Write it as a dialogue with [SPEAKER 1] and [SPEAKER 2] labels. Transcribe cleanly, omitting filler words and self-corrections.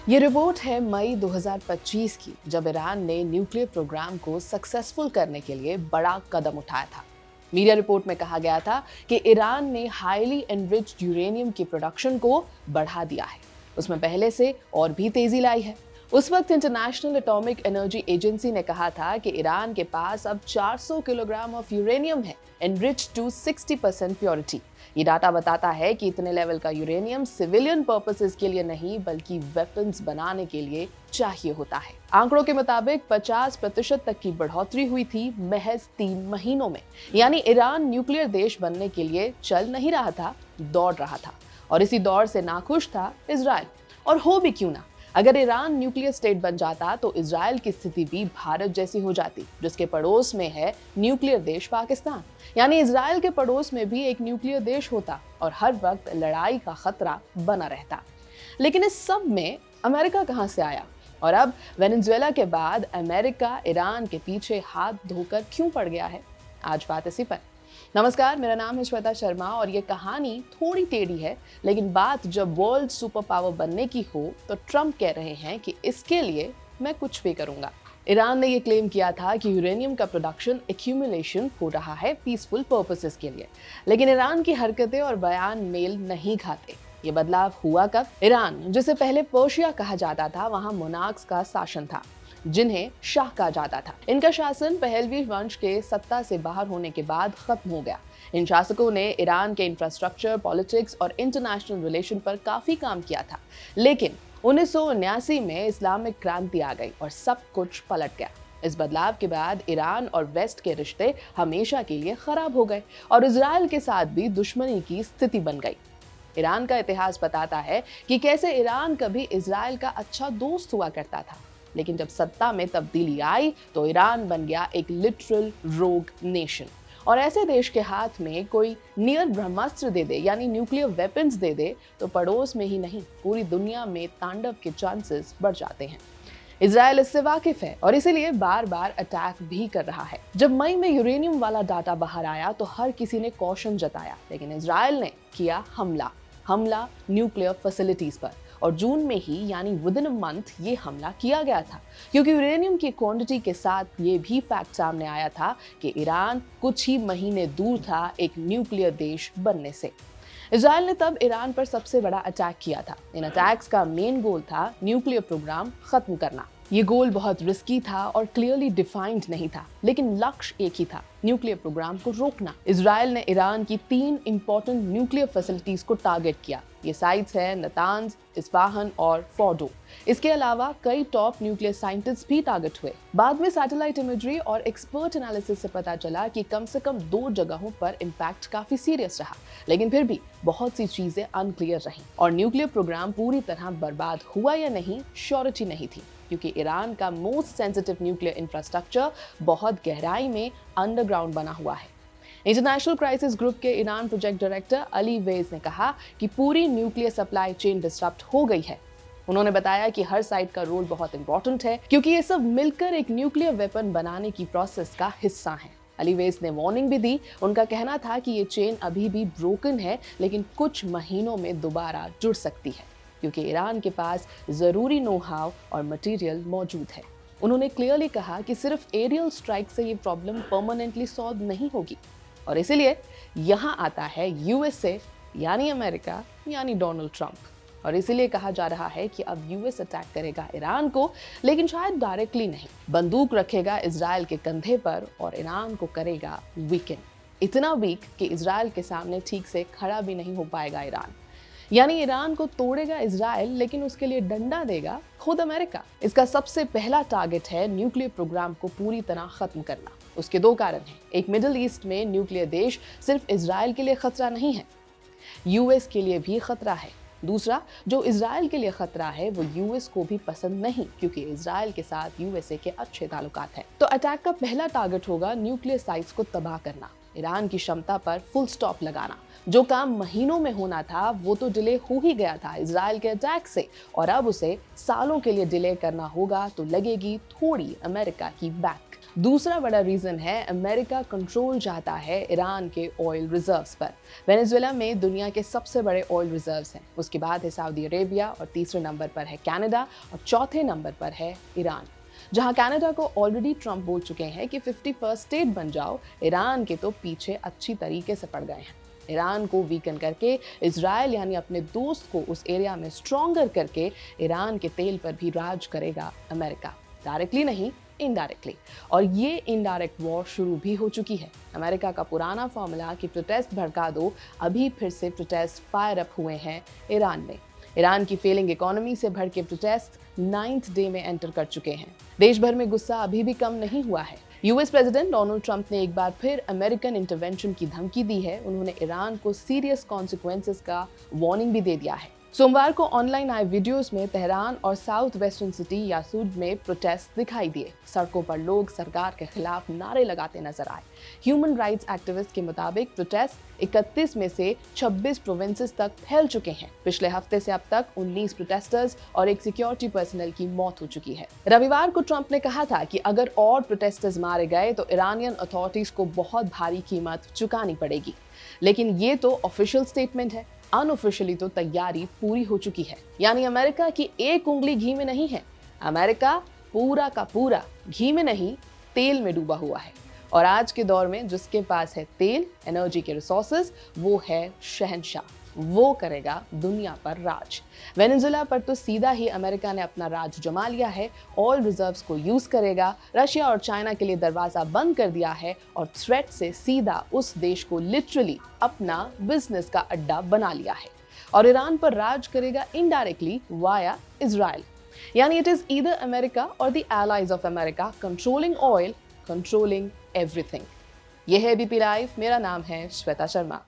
[SPEAKER 1] ये रिपोर्ट है मई 2025 की, जब ईरान ने न्यूक्लियर प्रोग्राम को सक्सेसफुल करने के लिए बड़ा कदम उठाया था। मीडिया रिपोर्ट में कहा गया था कि ईरान ने हाईली एनरिच्ड यूरेनियम की प्रोडक्शन को बढ़ा दिया है, उसमें पहले से और भी तेजी लाई है। उस वक्त इंटरनेशनल एटॉमिक एनर्जी एजेंसी ने कहा था कि ईरान के पास अब 400 किलोग्राम ऑफ यूरेनियम है, एनरिच्ड टू 60% प्योरिटी। ये डाटा बताता है कि इतने लेवल का यूरेनियम सिविलियन पर्पसेस के लिए नहीं बल्कि वेपन्स बनाने के लिए चाहिए होता है। आंकड़ों के मुताबिक 50% तक की बढ़ोतरी हुई थी महज 3 महीनों में। यानी ईरान न्यूक्लियर देश बनने के लिए चल नहीं रहा था, दौड़ रहा था। और इसी दौड़ से नाखुश था इजराइल। और हो भी क्यों ना, अगर ईरान न्यूक्लियर स्टेट बन जाता तो इजराइल की स्थिति भी भारत जैसी हो जाती, जिसके पड़ोस में है न्यूक्लियर देश पाकिस्तान। यानी इजराइल के पड़ोस में भी एक न्यूक्लियर देश होता और हर वक्त लड़ाई का खतरा बना रहता। लेकिन इस सब में अमेरिका कहां से आया? और अब वेनेजुएला के बाद अमेरिका ईरान के पीछे हाथ धोकर क्यों पड़ गया है? आज बात इसी पर। नमस्कार, मेरा नाम है श्वेता शर्मा और ये कहानी थोड़ी टेढ़ी है, लेकिन बात जब वर्ल्ड सुपर पावर बनने की हो तो ट्रंप कह रहे हैं कि इसके लिए मैं कुछ भी करूंगा। ईरान ने ये क्लेम किया था कि यूरेनियम का प्रोडक्शन एक्यूमुलेशन हो रहा है पीसफुल पर्पसेस के लिए, लेकिन ईरान की हरकतें और बयान मेल नहीं खाते। ये बदलाव हुआ कब? ईरान, जिसे पहले पर्शिया कहा जाता था, वहां मोनार्क्स का शासन था, जिन्हें शाह कहा जाता था। इनका शासन पहलवी वंश के सत्ता से बाहर होने के बाद खत्म हो गया। इन शासकों ने ईरान के इंफ्रास्ट्रक्चर, पॉलिटिक्स और इंटरनेशनल रिलेशन पर काफी काम किया था, लेकिन 1979 में इस्लामिक क्रांति आ गई और सब कुछ पलट गया। इस बदलाव के बाद ईरान और वेस्ट के रिश्ते हमेशा के लिए खराब हो गए और इजराइल के साथ भी दुश्मनी की स्थिति बन गई। ईरान का इतिहास बताता है कि कैसे ईरान कभी इजराइल का अच्छा दोस्त हुआ करता था, लेकिन जब सत्ता में तब्दीली आई तो ईरान बन गया एक लिटरल रोग नेशन। और ऐसे देश के हाथ में कोई नियर ब्रह्मास्त्र दे दे, यानी न्यूक्लियर वेपन्स दे दे, तो पड़ोस में ही नहीं पूरी दुनिया में तांडव के चांसेस बढ़ जाते हैं। इजराइल इससे वाकिफ है और इसीलिए बार बार अटैक भी कर रहा है। जब मई में यूरेनियम वाला डाटा बाहर आया तो हर किसी ने कॉशन जताया, लेकिन इजराइल ने किया हमला न्यूक्लियर फैसिलिटीज पर। और जून में ही, यानी विद इन अ मंथ, ये हमला किया गया था, क्योंकि यूरेनियम की क्वांटिटी के साथ ये भी फैक्ट सामने आया था कि ईरान कुछ ही महीने दूर था एक न्यूक्लियर देश बनने से। इजराइल ने तब ईरान पर सबसे बड़ा अटैक किया था। इन अटैक्स का मेन गोल था न्यूक्लियर प्रोग्राम खत्म करना। ये गोल बहुत रिस्की था और क्लियरली डिफाइंड नहीं था, लेकिन लक्ष्य एक ही था, न्यूक्लियर प्रोग्राम को रोकना। इजराइल ने ईरान की 3 इंपॉर्टेंट न्यूक्लियर फैसिलिटीज को टारगेट किया। ये साइट्स हैं नतांज, इस्फाहान और फोर्डो। इसके अलावा कई टॉप न्यूक्लियर साइंटिस्ट भी टारगेट हुए। बाद में सैटेलाइट इमेजरी और एक्सपर्ट एनालिसिस से पता चला कि कम से कम 2 जगहों पर इम्पैक्ट काफी सीरियस रहा, लेकिन फिर भी बहुत सी चीजें अनक्लियर रहीं और न्यूक्लियर प्रोग्राम पूरी तरह बर्बाद हुआ या नहीं, श्योरिटी नहीं थी, क्योंकि ईरान का मोस्ट सेंसिटिव न्यूक्लियर इंफ्रास्ट्रक्चर बहुत गहराई में अंडरग्राउंड बना हुआ है। इंटरनेशनल क्राइसिस ग्रुप के Iran project director Ali Vaez ने कहा कि पूरी न्यूक्लियर सप्लाई चेन डिस्टर्ब हो गई है। उन्होंने बताया कि हर साइड का रोल बहुत इंपॉर्टेंट है, क्योंकि ये सब मिलकर एक न्यूक्लियर वेपन बनाने की प्रोसेस का हिस्सा है। अली वेज ने वार्निंग भी दी। उनका कहना था कि ये चेन अभी भी ब्रोकन है, लेकिन कुछ महीनों में दोबारा जुड़ सकती है, क्योंकि ईरान के पास जरूरी नो हाउ और मटेरियल मौजूद है। उन्होंने क्लियरली कहा कि सिर्फ एरियल स्ट्राइक से ये प्रॉब्लम परमानेंटली सॉल्व नहीं होगी। और इसीलिए यहाँ आता है यूएसए, यानी अमेरिका, यानी डोनाल्ड ट्रंप। और इसीलिए कहा जा रहा है कि अब यूएस अटैक करेगा ईरान को, लेकिन शायद डायरेक्टली नहीं। बंदूक रखेगा इजराइल के कंधे पर और ईरान को करेगा वीकेंड। इतना वीक कि इजराइल के सामने ठीक से खड़ा भी नहीं हो पाएगा ईरान। यानी ईरान को तोड़ेगा इजराइल, लेकिन उसके लिए डंडा देगा खुद अमेरिका। इसका सबसे पहला टारगेट है न्यूक्लियर प्रोग्राम को पूरी तरह खत्म करना। उसके 2 कारण हैं। एक, मिडिल ईस्ट में न्यूक्लियर देश सिर्फ इजराइल के लिए खतरा नहीं है, यूएस के लिए भी खतरा है। दूसरा, जो इजराइल के लिए खतरा है वो यूएस को भी पसंद नहीं, क्योंकि इजराइल के साथ यूएसए के अच्छे ताल्लुकात हैं। तो अटैक का पहला टारगेट होगा न्यूक्लियर साइट्स को तबाह करना, ईरान की क्षमता पर फुल स्टॉप लगाना। जो काम महीनों में होना था वो तो डिले हो ही गया था इजराइल के अटैक से, और अब उसे सालों के लिए डिले करना होगा तो लगेगी थोड़ी अमेरिका की बैक। दूसरा बड़ा रीजन है अमेरिका कंट्रोल चाहता है ईरान के ऑयल रिजर्व्स पर। वेनेजुएला में दुनिया के सबसे बड़े ऑयल रिजर्व्स हैं, उसके बाद है सऊदी अरेबिया और तीसरे नंबर पर है कनाडा और चौथे नंबर पर है ईरान। जहां कनाडा को ऑलरेडी ट्रंप बोल चुके हैं कि 51st स्टेट बन जाओ, ईरान के तो पीछे अच्छी तरीके से पड़ गए हैं। ईरान को वीकन करके इजराइल यानी अपने दोस्त को उस एरिया में स्ट्रॉन्गर करके ईरान के तेल पर भी राज करेगा अमेरिका, डायरेक्टली नहीं इनडायरेक्टली। और ये इनडायरेक्ट वॉर शुरू भी हो चुकी है। अमेरिका का पुराना फॉर्मूला कि प्रोटेस्ट भड़का दो, अभी फिर से प्रोटेस्ट फायर अप हुए हैं ईरान में। ईरान की फेलिंग इकोनॉमी से भड़के प्रोटेस्ट 9th डे में एंटर कर चुके हैं। देश भर में गुस्सा अभी भी कम नहीं हुआ है। यूएस प्रेसिडेंट डोनाल्ड ट्रंप ने एक बार फिर अमेरिकन इंटरवेंशन की धमकी दी है। उन्होंने ईरान को सीरियस कॉन्सिक्वेंसेस का वार्निंग भी दे दिया है। सोमवार को ऑनलाइन आए वीडियोस में तेहरान और साउथ वेस्टर्न सिटी यासूज में प्रोटेस्ट दिखाई दिए। सड़कों पर लोग सरकार के खिलाफ नारे लगाते नजर आए। ह्यूमन राइट्स एक्टिविस्ट के मुताबिक प्रोटेस्ट 31 में से 26 प्रोविंसेस तक फैल चुके हैं। पिछले हफ्ते से अब तक 19 प्रोटेस्टर्स और एक सिक्योरिटी पर्सनल की मौत हो चुकी है। रविवार को ट्रंप ने कहा था कि अगर और प्रोटेस्टर्स मारे गए तो ईरानियन अथॉरिटीज को बहुत भारी कीमत चुकानी पड़ेगी। लेकिन ये तो ऑफिशियल स्टेटमेंट है, अनऑफिशियली तो तैयारी पूरी हो चुकी है। यानी अमेरिका की एक उंगली घी में नहीं है, अमेरिका पूरा का पूरा घी में नहीं तेल में डूबा हुआ है। और आज के दौर में जिसके पास है तेल, एनर्जी के रिसोर्सेज, वो है शहंशाह, वो करेगा दुनिया पर राज। वेनेजुएला पर तो सीधा ही अमेरिका ने अपना राज जमा लिया है, ऑयल रिजर्व्स को यूज करेगा, रशिया और चाइना के लिए दरवाजा बंद कर दिया है और थ्रेट से सीधा उस देश को लिटरली अपना बिजनेस का अड्डा बना लिया है। और ईरान पर राज करेगा इनडायरेक्टली वाया इजराइल। यानी इट इज ईदर अमेरिका और the allies of America controlling oil, controlling everything. यह है एबीपी लाइव, मेरा नाम है श्वेता शर्मा।